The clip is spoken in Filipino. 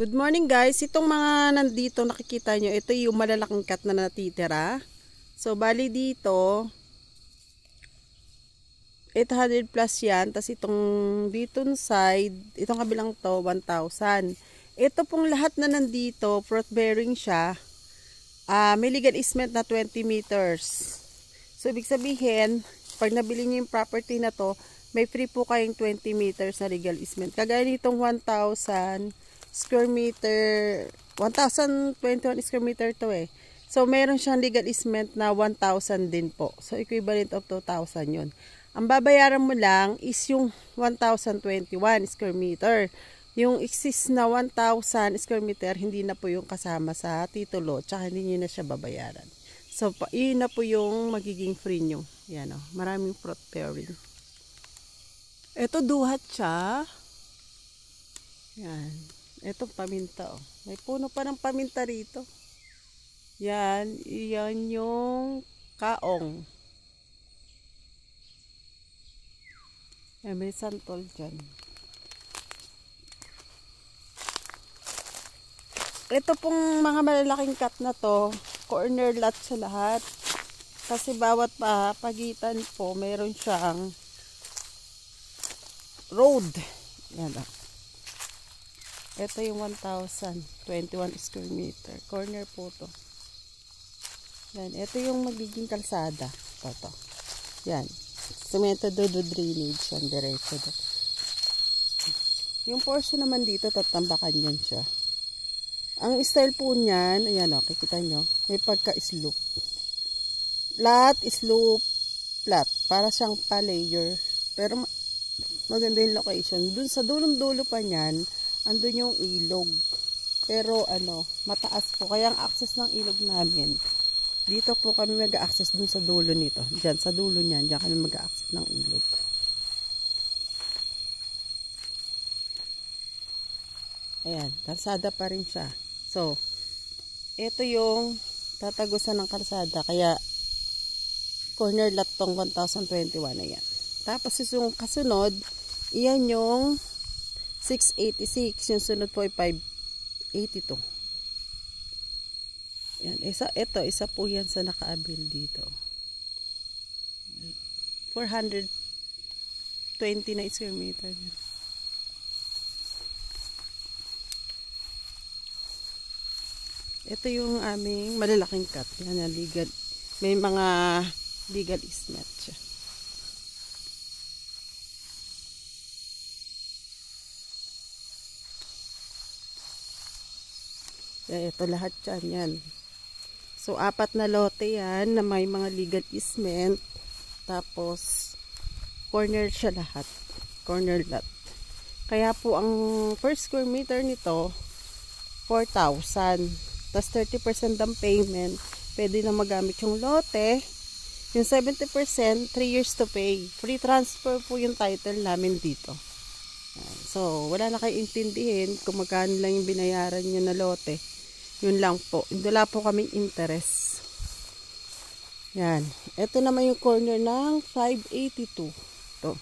Good morning guys. Itong mga nandito nakikita nyo, ito yung malalaking cat na natitira. So bali dito 800 plus yan. Tapos itong dito side, itong kabilang to 1,000. Ito pong lahat na nandito, fruit bearing siya. May legal easement na 20 meters. So ibig sabihin, pag nabili nyo yung property na to, may free po kayong 20 meters na legal easement. Kagaya nitong 1,000 square meter, 1,021 square meter to eh. So, meron siyang legal easement na 1,000 din po. So, equivalent of 2,000 yun. Ang babayaran mo lang is yung 1,021 square meter. Yung exist na 1,000 square meter, hindi na po yung kasama sa titulo, tsaka hindi nyo na siya babayaran. So, yun na po yung magiging free nyo. Yan o, maraming fruit bearing. Ito, duhat siya. Yan. Ito paminta oh. May puno pa ng paminta rito. Yan yung kaong. Yan, may santol dyan. Ito pong mga malalaking cut na to, corner lot sa lahat. Kasi bawat pagitan po, meron siyang road. Yan oh. Ito yung 1,021 square meter. Corner po to. Yan. Ito yung magiging kalsada. Ito. Yan. Semento do drainage. Yan. Diretso do. Yung portion naman dito, tatambakan yan siya. Ang style po niyan, ayan o, kikita nyo, may pagka-slope. Lahat slope flat. Para siyang pa-layer. Pero maganda yung location. Dun sa dulong-dulo pa niyan, andun yung ilog. Pero mataas po. Kaya ang access ng ilog namin, dito po kami mag-access dun sa dulo nito. Diyan, sa dulo niyan, diyan kami mag-access ng ilog. Ayan, kalsada pa rin siya. So, ito yung tatagusan ng kalsada. Kaya, corner lot tong 1,021 na yan. Tapos yung kasunod, iyan yung 686. Yung sunod po ay 582. Yan. Isa po yan sa nakaabil dito. 420 na square meter. Ito yung aming malalaking cut. Yan, legal. May mga legal easement siya. Ito lahat yan. So, 4 na lote yan na may mga legal easement. Tapos, corner siya lahat. Corner lot. Kaya po, ang per square meter nito, 4,000. Tapos, 30% ang payment. Pwede na magamit yung lote. Yung 70%, 3 years to pay. Free transfer po yung title namin dito. So, wala na kayo intindihin kung magkano lang yung binayaran nyo na lote. Yun lang po. Wala po kaming interest. Yan. Ito naman yung corner ng 582. Ito.